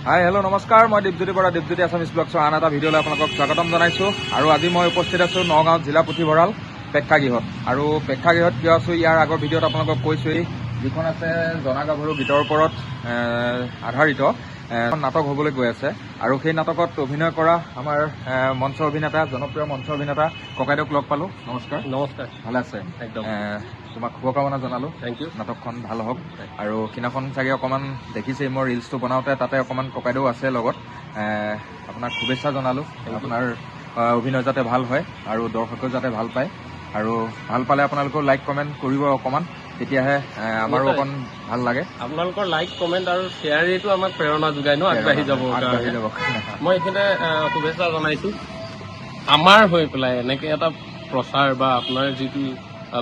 Hi hello' নমস্কাৰ, মই Dipjyoti Bora, Dipjyoti Assamese ব্লগছৰ আন এটা ভিডিঅ'লৈ আপোনালোকক স্বাগতম জনাইছোঁ। আৰু আজি মই উপস্থিত আছোঁ নগাঁও জিলা পুথিভঁৰাল প্ৰেক্ষাগৃহত। আৰু প্ৰেক্ষাগৃহত কিয় আছোঁ ইয়াৰ আগৰ ভিডিঅ'ত আপোনালোকক কৈছোঁৱেই, যিখন আছে জনা গাভৰু গীতৰ ওপৰত আধাৰিত নাটক হ'বলৈ গৈ আছে। আৰু সেই নাটকত অভিনয় কৰা আমাৰ মঞ্চ অভিনেতা, জনপ্ৰিয় মঞ্চ অভিনেতা ককাইদেউক লগ পালোঁ। নমস্কাৰ। নমস্কাৰ। ভালে আছে? একদম। তোমাক শুভকামনা জনালোঁ। Thank you. নাটকখন ভাল হওক। আৰু সিদিনাখন চাগে অকণমান দেখিছেই মই ৰিলছটো বনাওঁতে, তাতে অকণমান ককাইদেউ আছে লগত। আপোনাক শুভেচ্ছা জনালোঁ। আপোনাৰ অভিনয় যাতে ভাল হয় আৰু দৰ্শকেও যাতে ভাল পায়। আৰু ভাল পালে আপোনালোকেও লাইক কমেণ্ট কৰিব অকণমান, তেতিয়াহে আমাৰো অকণ ভাল লাগে। আপোনালোকৰ লাইক কমেণ্ট আৰু শ্বেয়াৰেটো আমাক প্ৰেৰণা যোগায় ন, আগবাঢ়ি যাব। মই এইখিনিতে শুভেচ্ছা জনাইছোঁ। আমাৰ হৈ পেলাই এনেকৈ এটা প্ৰচাৰ বা আপোনাৰ যিটো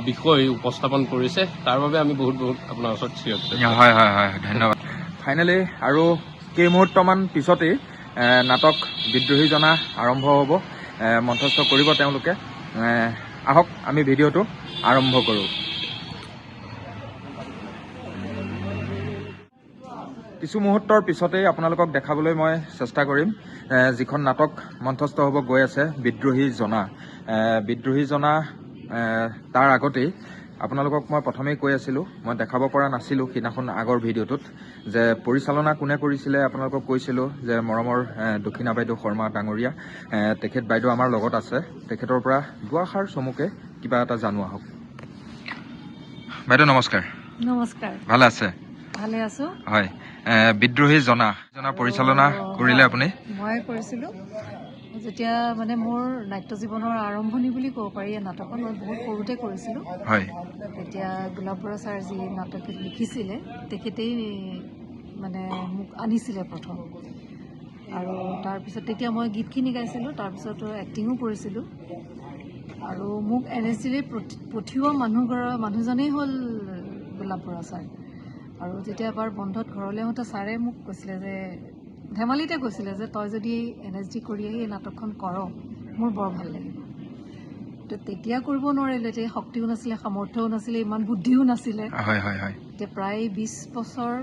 বিষয় উপস্থাপন কৰিছে তাৰ বাবে আমি বহুত আপোনাৰ ওচৰত চিৰকৃত। হয় হয় হয়, ধন্যবাদ। ফাইনেলি আৰু কেইমুহূৰ্তমান পিছতেই নাটক বিদ্ৰোহী জনা আৰম্ভ হ'ব, মঞ্চস্থ কৰিব তেওঁলোকে। আহক আমি ভিডিঅ'টো আৰম্ভ কৰোঁ। কিছু মুহূৰ্তৰ পিছতেই আপোনালোকক দেখাবলৈ মই চেষ্টা কৰিম যিখন নাটক মঞ্চস্থ হ'ব গৈ আছে, বিদ্ৰোহী জনা। বিদ্ৰোহী জনা তাৰ আগতেই আপোনালোকক মই প্ৰথমেই কৈ আছিলোঁ, মই দেখাব পৰা নাছিলোঁ সিদিনাখন আগৰ ভিডিঅ'টোত, যে পৰিচালনা কোনে কৰিছিলে। আপোনালোকক কৈছিলোঁ যে মৰমৰ দক্ষিণা বাইদেউ শৰ্মা ডাঙৰীয়া, তেখেত বাইদেউ আমাৰ লগত আছে। তেখেতৰ পৰা দুআষাৰ চমুকে কিবা এটা জানো আহক। বাইদেউ নমস্কাৰ। নমস্কাৰ। ভালে আছে? ভালে আছো। হয়, বিদ্ৰোহী জনা পৰিচালনা কৰিলে আপুনি? মই কৰিছিলোঁ। যেতিয়া মানে মোৰ নাট্য জীৱনৰ আৰম্ভণি বুলি ক'ব পাৰি এই নাটকখন, মই বহুত সৰুতে কৰিছিলোঁ। হয়। তেতিয়া গোলাপ বৰা ছাৰ যি নাটক লিখিছিলে তেখেতেই মানে মোক আনিছিলে প্ৰথম। আৰু তাৰপিছত তেতিয়া মই গীতখিনি গাইছিলোঁ, তাৰপিছত এক্টিঙো কৰিছিলোঁ। আৰু মোক NSDলৈ পঠিওৱা মানুহজনেই হ'ল গোলাপ বৰা ছাৰ। আৰু যেতিয়া এবাৰ বন্ধত ঘৰলৈ আহোঁতে ছাৰে মোক কৈছিলে যে, ধেমালিতে কৈছিলে যে তই যদি NSD কৰি আহি এই নাটকখন কৰ মোৰ বৰ ভাল লাগিব। তো তেতিয়া কৰিব নোৱাৰিলে, তেতিয়া শক্তিও নাছিলে, সামৰ্থ্যও নাছিলে, ইমান বুদ্ধিও নাছিলে। হয় হয় হয়। এতিয়া প্ৰায় 20 বছৰ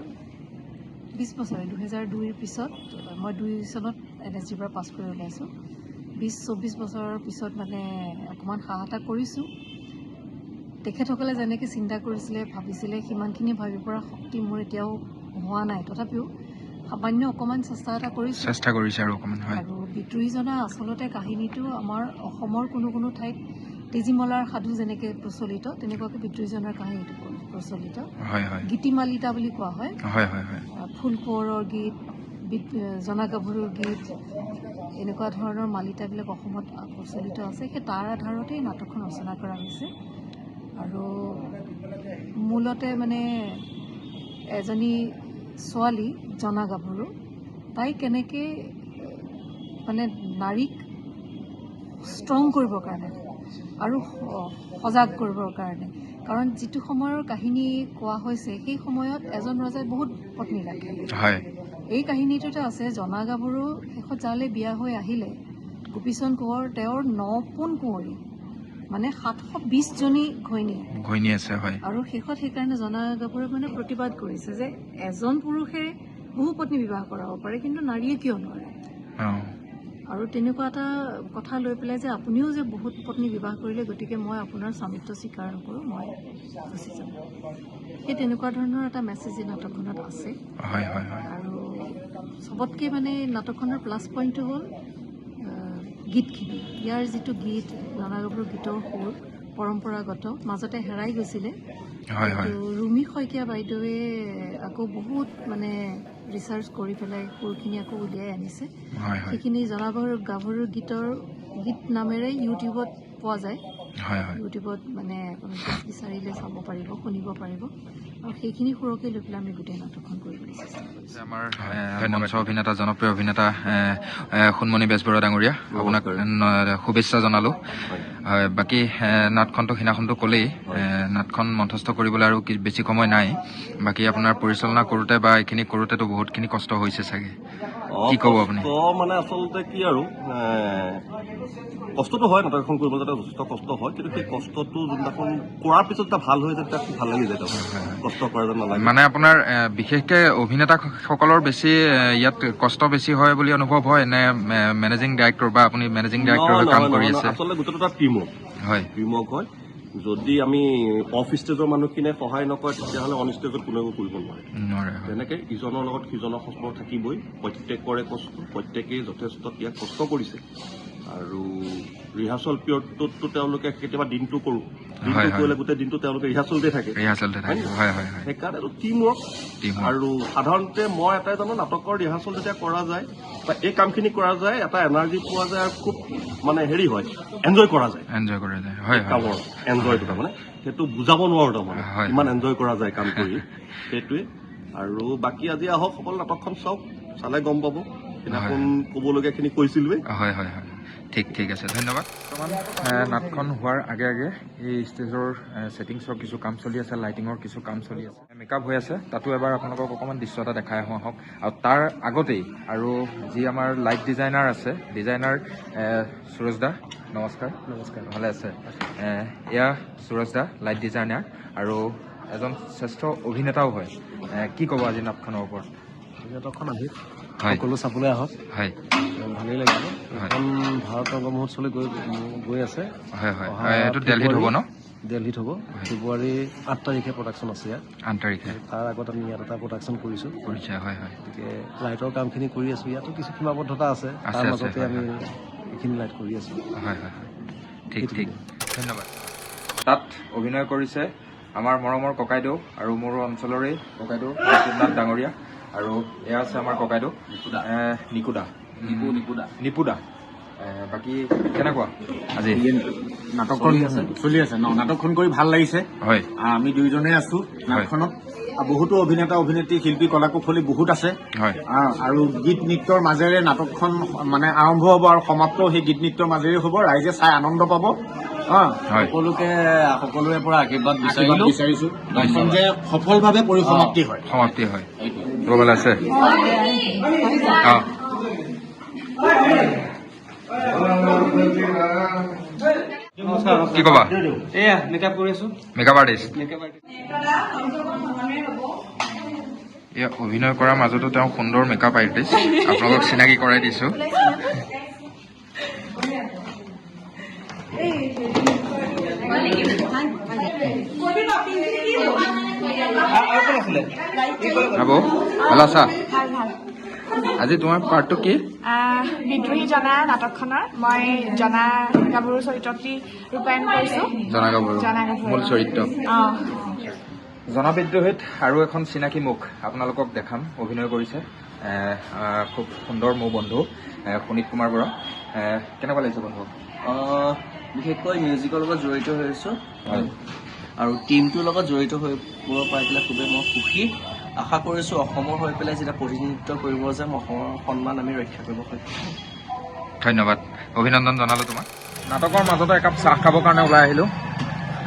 2002ৰ পিছত, মই 2 চনত NSDৰ পৰা পাছ কৰি ওলাইছোঁ। 20-24 বছৰৰ পিছত মানে অকণমান সাহস কৰিছোঁ। তেখেতসকলে যেনেকৈ চিন্তা কৰিছিলে, ভাবিছিলে, সিমানখিনি ভাবিব পৰা শক্তি মোৰ এতিয়াও হোৱা নাই। তথাপিও সামান্য অকণমান চেষ্টা এটা কৰিছোঁ। চেষ্টা কৰিছে আৰু অকণমান। হয়। আৰু বিদ্ৰোহী জনা আচলতে কাহিনীটো আমাৰ অসমৰ কোনো ঠাইত তেজীমলাৰ সাধু যেনেকৈ প্ৰচলিত, তেনেকুৱাকৈ বিদ্ৰোহী জনাৰ কাহিনীটো প্ৰচলিত। হয় হয়। গীতিমালিতা বুলি কোৱা হয়। হয় হয় হয়। ফুল কোঁৱৰৰ গীত, জনা গাভৰুৰ গীত, এনেকুৱা ধৰণৰ মালিতাবিলাক অসমত প্ৰচলিত আছে। সেই তাৰ আধাৰতেই নাটকখন ৰচনা কৰা হৈছে। আৰু মূলতে মানে এজনী ছোৱালী জনা গাভৰু, তাই কেনেকৈ মানে নাৰীক ষ্ট্ৰং কৰিবৰ কাৰণে আৰু সজাগ কৰিবৰ কাৰণে, কাৰণ যিটো সময়ৰ কাহিনী কোৱা হৈছে সেই সময়ত এজন ৰজাই বহুত পত্নী ৰাখে। হয়। এই কাহিনীটোতে আছে জনা গাভৰু শেষত যালৈ বিয়া হৈ আহিলে, গোপীচন্দ কোঁৱৰ তেওঁৰ 9 পোন কুঁৱৰী, মানে 720জনী ঘৈণী আছে। হয়। আৰু শেষত সেইকাৰণে জনা গাভৰুৱে মানে প্ৰতিবাদ কৰিছে যে এজন পুৰুষে বহু পত্নী বিবাহ কৰাব পাৰে, কিন্তু নাৰীয়ে কিয় নোৱাৰে। আৰু তেনেকুৱা এটা কথা লৈ পেলাই যে আপুনিও যে বহুত পত্নী বিবাহ কৰিলে, গতিকে মই আপোনাৰ স্বামিত্ব স্বীকাৰ নকৰোঁ, মই গুচি যাম। সেই তেনেকুৱা ধৰণৰ এটা মেছেজ এই নাটকখনত আছে। হয় হয় হয়। আৰু চবতকৈ মানে নাটকখনৰ প্লাছ পইণ্টটো হ'ল গীতখিনি। ইয়াৰ যিটো গীত, জনা গাভৰুৰ গীতৰ সুৰ পৰম্পৰাগত, মাজতে হেৰাই গৈছিলে। হয় হয়। ৰুমি শইকীয়া বাইদেৱে আকৌ বহুত মানে ৰিচাৰ্চ কৰি পেলাই সুৰখিনি আকৌ উলিয়াই আনিছে। সেইখিনি জনা গাভৰুৰ গীত নামেৰে ইউটিউবত পোৱা যায়। হয় হয়। ইউটিউবত মানে বিচাৰিলে চাব পাৰিব, শুনিব পাৰিব। আৰু সেইখিনি সুৰকে লৈ পেলাই আমি গোটেই নাটকখন কৰিবলৈ চেষ্টা কৰিছোঁ। আমাৰ মঞ্চ অভিনেতা, জনপ্ৰিয় অভিনেতা সোণমণি বেজবৰুৱা ডাঙৰীয়া, আপোনাক শুভেচ্ছা জনালোঁ। হয়, বাকী নাটখনটো সিদিনাখনতো ক'লেই, নাটখন মঞ্চস্থ কৰিবলৈ আৰু বেছি সময় নাই। বাকী আপোনাৰ পৰিচালনা কৰোঁতে বা এইখিনি কৰোঁতেতো বহুতখিনি কষ্ট হৈছে চাগে? কি ক'ব আপুনি? কষ্ট মানে আচলতে কি আৰু কষ্টটো হয়, নাটক এখন কৰিব যাতে যথেষ্ট কষ্ট হয়, কিন্তু সেই কষ্টটো যোনদিনাখন কৰাৰ পিছত এটা ভাল হৈ যায় তেতিয়া খুব ভাল লাগি যায়। কষ্ট কৰা যেন নালাগে। মানে আপোনাৰ বিশেষকে অভিনেতাসকলৰ বেছি ইয়াত কষ্ট বেছি হয় বুলি অনুভৱ হয় নে মেনেজিং ডাইৰেক্টৰ বা আপুনি মেনেজিং ডাইৰেক্টৰ হৈ কাম কৰি আছে? আচলতে গোটেইটো এটা টিমৱৰ্ক হয়। যদি আমি অফ ষ্টেজৰ মানুহখিনিয়ে সহায় নকৰে তেতিয়াহ'লে অন ষ্টেজত কোনেও কৰিব নোৱাৰে। তেনেকে ইজনৰ লগত সিজনৰ সম্পৰ্ক থাকিবই। প্ৰত্যেকৰে কষ্ট, প্ৰত্যেকেই যথেষ্ট ইয়াত কষ্ট কৰিছে আৰু ৰিহাৰ্চল পিৰিয়ডটোততো তেওঁলোকে কেতিয়াবা দিনটো কৰোঁ, দিনটো কৰিলে গোটেই দিনটো তেওঁলোকে ৰিহাৰ্চলতে থাকে। সেইকাৰণে টিম ৱৰ্ক। আৰু সাধাৰণতে মই এটাই জানো, নাটকৰ ৰিহাৰ্চল যেতিয়া কৰা যায় বা এই কামখিনি কৰা যায় এটা এনাৰ্জি পোৱা যায় আৰু খুব মানে হেৰি হয়, এনজয় কৰা যায় কামৰ এনজয়টো। তাৰমানে সেইটো বুজাব নোৱাৰো, তাৰমানে ইমান এনজয় কৰা যায় কাম কৰি, সেইটোৱে। আৰু বাকী আজি আহক, সকলো নাটকখন চাওক, চালে গম পাব। সেইদিনাখন ক'বলগীয়াখিনি কৈছিলোৱে। ঠিক আছে, ধন্যবাদ। বৰ্তমান নাটখন হোৱাৰ আগে আগে এই ষ্টেজৰ ছেটিংছৰ কিছু কাম চলি আছে, লাইটিঙৰ কিছু কাম চলি আছে, মেকআপ হৈ আছে। তাতো এবাৰ আপোনালোকক অকণমান দৃশ্য এটা দেখাই আহক। আৰু তাৰ আগতেই আৰু যি আমাৰ লাইট ডিজাইনাৰ আছে, ডিজাইনাৰ সুৰজ দা, নমস্কাৰ। ভালে আছে? এয়া সুৰজ দা, লাইট ডিজাইনাৰ আৰু এজন শ্ৰেষ্ঠ অভিনেতাও হয়। কি ক'ব আজি নাটখনৰ ওপৰত? নাটকখন আহি সকলো চাবলৈ আহক। ভালেই লাগিব। এখন ভাৰত ৰংগ মহোৎসৱলৈ গৈ আছে। এইটো দিল্লীত হ'ব ন? দিল্লীত হ'ব। ফেব্ৰুৱাৰী 8 তাৰিখে প্ৰডাকশ্যন আছে ইয়াত। 8 তাৰিখে। তাৰ আগত আমি ইয়াত এটা প্ৰডাকশ্যন কৰিছোঁ। গতিকে লাইটৰ কামখিনি কৰি আছোঁ। ইয়াতো কিছু সীমাবদ্ধতা আছে, তাৰ মাজতে আমি এইখিনি লাইট কৰি আছোঁ। ঠিক, ধন্যবাদ। তাত অভিনয় কৰিছে আমাৰ মৰমৰ ককাইদেউ আৰু মোৰ অঞ্চলৰে ককাইদেউ নাথ ডাঙৰীয়া, আৰু এয়া আছে আমাৰ ককাইদেউ নিপুদা। বাকী কেনেকুৱা আজি নাটকখন চলি আছে ন? নাটকখন কৰি ভাল লাগিছে। আমি দুইজনে আছো নাটকখনত। বহুতো অভিনেতা অভিনেত্ৰী শিল্পী কলাকুশলী বহুত আছে। আৰু গীত নৃত্যৰ মাজেৰে নাটকখন মানে আৰম্ভ হ'ব আৰু সমাপ্ত সেই গীত নৃত্যৰ মাজেৰে হ'ব। ৰাইজে চাই আনন্দ পাব। সকলোৰে পৰা আশীৰ্বাদ বিচাৰিছো যে সফলভাৱে পৰিসমাপ্তি হয়। ক'বলৈ আছে? কি ক'বা? এয়া মেকআপ কৰি আছো। Makeup artist. এয়া অভিনয় কৰাৰ মাজতো তেওঁ সুন্দৰ মেকআপ আৰ্টিষ্ট। আপোনালোকক চিনাকি কৰাই দিছো। বাবু ভাল আছা? আজি তোমাৰ পাৰ্টটো কি? বিদ্ৰোহী জনা নাটকখনৰ মই জনা গাভৰু চৰিত্ৰটি ৰূপায়ণ কৰিছো। জনা গাভৰু মূল চৰিত্ৰ। জনা বিদ্ৰোহীত আৰু এখন চিনাকি মুখ আপোনালোকক দেখাম। অভিনয় কৰিছে খুব সুন্দৰ মোৰ বন্ধু সুনীত কুমাৰ বৰা। কেনেকুৱা লাগিছে বন্ধু? বিশেষকৈ মিউজিকৰ লগত জড়িত হৈ আছো আৰু টিমটোৰ লগত জড়িত হৈ পাই পেলাই খুবেই মই সুখী। আশা কৰিছো অসমৰ হৈ পেলাই যেতিয়া প্ৰতিনিধিত্ব কৰিব যাম অসমৰ সন্মান আমি ৰক্ষা কৰিব পাৰিম। ধন্যবাদ, অভিনন্দন জনালো তোমাক। নাটকৰ মাজতে একাপ চাহ খাবৰ কাৰণে ওলাই আহিলোঁ।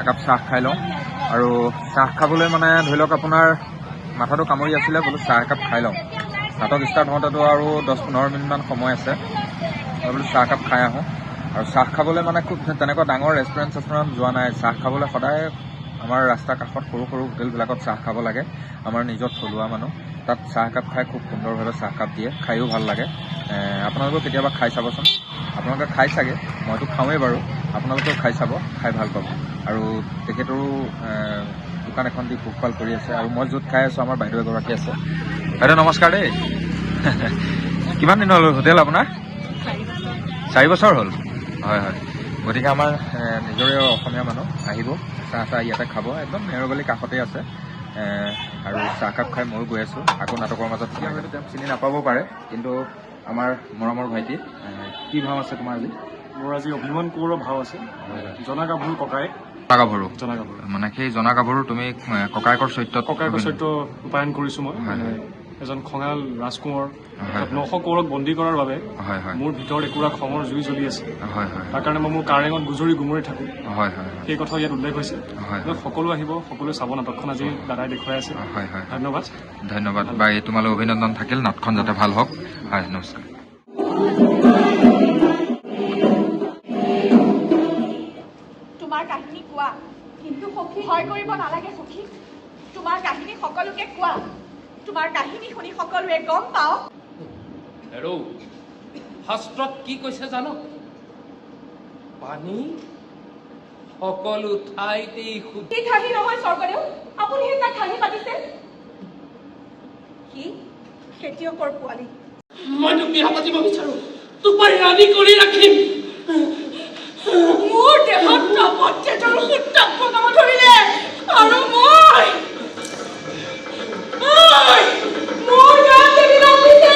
একাপ চাহ খাই লওঁ। আৰু চাহ খাবলৈ মানে ধৰি লওক আপোনাৰ মাথাটো কামুৰি আছিলে, বোলো চাহ একাপ খাই লওঁ। নাটক ষ্টাৰ্ট হওঁতেতো আৰু 10-15 মিনিটমান সময় আছে। মই বোলো চাহ একাপ খাই আহোঁ। আৰু চাহ খাবলৈ মানে খুব তেনেকুৱা ডাঙৰ ৰেষ্টুৰেণ্ট যোৱা নাই। চাহ খাবলৈ সদায় আমাৰ ৰাস্তাৰ কাষত সৰু সৰু হোটেলবিলাকত চাহ খাব লাগে। আমাৰ নিজৰ থলুৱা মানুহ তাত চাহ একাপ খাই খুব সুন্দৰভাৱে চাহকাপ দিয়ে, খায়ো ভাল লাগে। আপোনালোকেও কেতিয়াবা খাই চাবচোন। আপোনালোকে খাই চাগে, মইতো খাওঁৱেই বাৰু, আপোনালোকেও খাই চাব, খাই ভাল পাব। আৰু তেখেতৰো দোকান এখন দি পোহপাল কৰি আছে। আৰু মই য'ত খাই আছোঁ আমাৰ বাইদেউ এগৰাকী আছে। বাইদেউ নমস্কাৰ দেই। কিমান দিন হ'ল হোটেল আপোনাৰ? 4 বছৰ হ'ল। হয়। গতিকে আমাৰ নিজৰে অসমীয়া মানুহ আহিব, চাহ ইয়াতে খাব। একদম নেৰগলি কাষতেই আছে। আৰু চাহকাপ খাই ময়ো গৈ আছোঁ আকৌ নাটকৰ মাজত। এতিয়া হয়তো তেওঁ চিনি নাপাব পাৰে, কিন্তু আমাৰ মৰমৰ ভাইটি। কি ভাও আছে তোমাৰ আজি? মোৰ আজি অভিমান কোঁৱৰৰ ভাও আছে। জনা গাভৰু ককায়েক। জনা গাভৰু মানে সেই জনা গাভৰু তুমি ককায়েকৰ চৰিত্ৰ ৰূপায়ণ কৰিছো মই। এজন খঙাল ৰাজকুঁৱৰ 900 কৌৰক বন্দী কৰাৰ বাবে মোৰ ভিতৰত একুৰা খঙৰ জুই জ্বলি আছে। তাৰ কাৰণে মই মোৰ কাৰেঙত গুজৰি গুমৰি থাকোঁ। সেই কথা ইয়াত উল্লেখ হৈছে। সকলো আহিব, সকলোৱে চাব নাটকখন। আজি দাদাই দেখুৱাই আছে। ধন্যবাদ। বা তোমালৈ অভিনন্দন থাকিল। নাটখন যাতে ভাল হওক। হয় নমস্কাৰ। তোমাৰ কাহিনী কোৱা, কিন্তু সখী ভয় কৰিব নালাগে সখী। তোমাৰ কাহিনী সকলোকে কোৱা, তোমাৰ কাহিনী শুনি সকলোৱে গম পাওঁ। আৰু শাস্ত্ৰত কি কৈছে জানো? পানী সকলো ঠাইতেই কি ঠাহি নহয় স্বৰ্গদেউ, আপুনি সেই তাক ঠাহি পাতিছে। সি খেতিয়কৰ পোৱালি। মই তোক বিয়া পাতিব বিচাৰো, তোক মই ৰাণী কৰি ৰাখিম। মোৰ দেহত প্ৰত্যেকৰ সূত্ৰক বনাব ধৰিলে আৰু মই মোৰ গাত দেখিলা পিছে।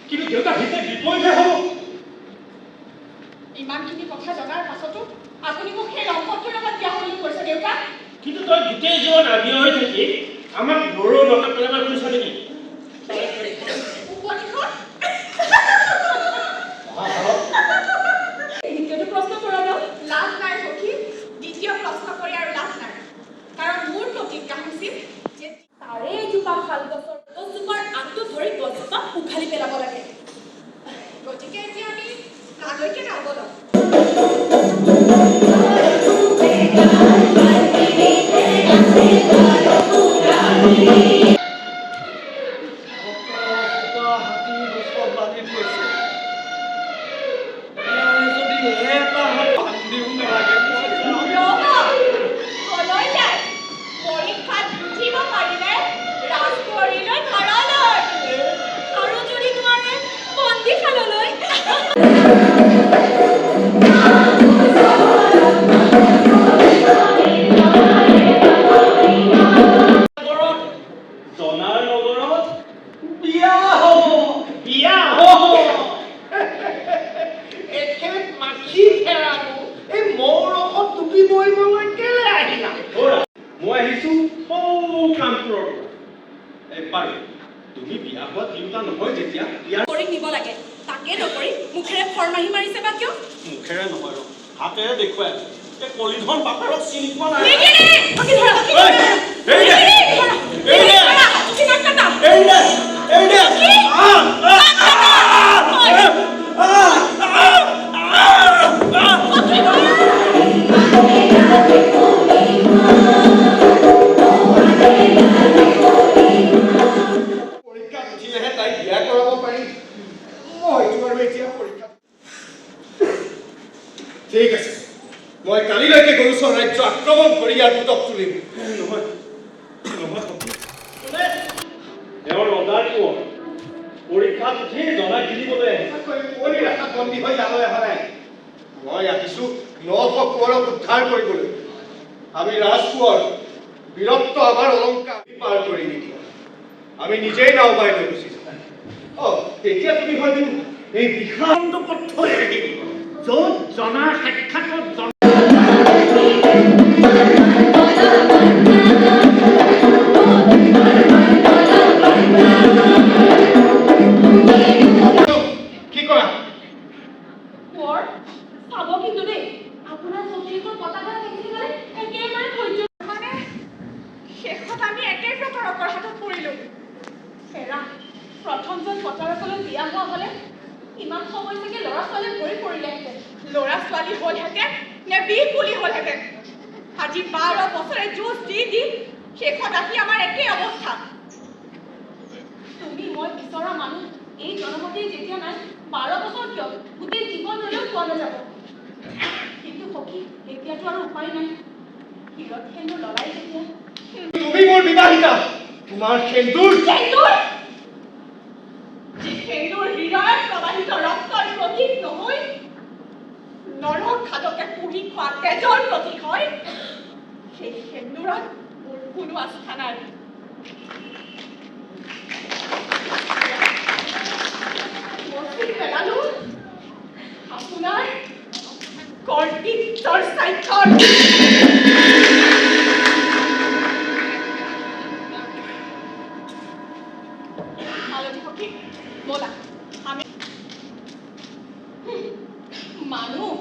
কিন্তু দেউতা হিতে বিপৰীতহে হ'ব। ইমানখিনি কথা জনাৰ পাছতো আপুনি মোক সেই ৰংপত্ৰৰ লগত বিয়া হ'বলৈ কৈছে দেউতা। কিন্তু তই গোটেই জীৱন আদিয় হৈ থাকি আমাক গৌৰৱ নাটক পেলাব খুজিছ নেকি? দ্বিতীয়টো প্ৰশ্ন কৰা যাওক। লাভ নাই সখী, দ্বিতীয় প্ৰশ্ন কৰি আৰু লাভ নাই। কাৰণ মোৰ প্ৰতিজ্ঞা হৈছিল যে তাৰে এজোপা শাল গছজোপাৰ আগটো ধৰি গছজোপা উঘালি পেলাব লাগে। গতিকে এতিয়া আমি তালৈকে যাব লওঁ। তুমি বিয়া হোৱা তিনিটা নহয় যেতিয়া কৰি নিব লাগে, তাকে নকৰি মুখেৰে ফৰমাহি মাৰিছে বা কিয়? মুখেৰে নহয় ৰ, হাতেৰে দেখুৱাই আছে। এই কলিধন বাপেৰক চিনি পোৱা নাই। পৰীক্ষা উঠিলেহে তাইক বিয়া কৰাব পাৰি। মইতো আৰু এতিয়া পৰীক্ষা। ঠিক আছে, মই কালিলৈকে গৰুচৰ ৰাজ্য আক্ৰমণ কৰি ইয়াৰ পুতক তুলিম। নহয় নহয় তেওঁৰ ৰজাৰ কোঁৱৰ পৰীক্ষাত উঠি জনা কিনিবলৈ ৰাখাত বন্দী হৈ তালৈ অহা নাই। মই আহিছো 900 কোঁৱৰক উদ্ধাৰ কৰিবলৈ। আমি ৰাজকোঁৱৰ বীৰত্ব আমাৰ অলংকাৰ পাৰ কৰি নিদিয়া। আমি নিজেই নাও বাই লৈ গুচি যাম। তেতিয়া তুমি হয়তো এই বিষান্ত পথৰে য'ত জনাৰ সাক্ষাৎত কি কৰা? কোঁৱৰ চাব কিন্তু দেই, আপোনাৰ সতীৰ্থৰ পতাকা দেখিলে একেবাৰে ধৈৰ্য মানে শেষত আমি একেবাৰে তৰকৰ হাতত পৰিলো। হেৰা, প্ৰথমজন পতাৰকলৈ বিয়া হোৱা হ'লে ইমান সময় চাগে ল'ৰা ছোৱালী ভৰি পৰিলেহেঁতেন। ল'ৰা ছোৱালী হ'লহেঁতেন নে বিষ পুলি হ'লহেঁতেন। আজি 12 বছৰে যুঁজ দি দি শেষত আহি আমাৰ একেই অৱস্থা। তুমি মই বিচৰা মানুহ এই জনমতেই যেতিয়া নাই, 12 বছৰ কিয় গোটেই জীৱন হ'লেও পোৱা নাযাব। কিন্তু সখী, এতিয়াতো আৰু উপায় নাই। হিৰত সেন্দুৰ লৰাই যেতিয়া তুমি মোৰ বিবাহিতা, তোমাৰ সেন্দুৰ যি সেন্দুৰ হৃদয়ত প্ৰবাহিত ৰক্তৰ প্ৰতীক নহয়, নৰক ঘাতকে পুৰি খোৱা তেজৰ প্ৰতীক হয়, সেই সেন্দুৰত মোৰ কোনো আস্থা নাই। পেলালো আপোনাৰ কৰ্তৃত্বৰ স্বাক্ষৰ। মালতী সখী, ব'লা আমি মানুহ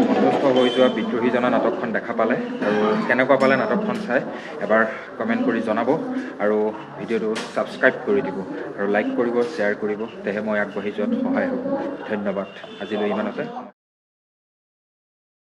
সন্তুষ্ট হৈছোঁ যোৱা বিদ্ৰোহী জনা নাটকখন দেখা পালে আৰু কেনেকুৱা পালে নাটকখন চাই এবাৰ কমেণ্ট কৰি জনাব আৰু ভিডিঅ'টো ছাবস্ক্ৰাইব কৰি দিব আৰু লাইক কৰিব শ্বেয়াৰ কৰিব তেহে মই আগবাঢ়ি যোৱাত সহায় হ'ব। ধন্যবাদ আজিলৈ ইমানতে।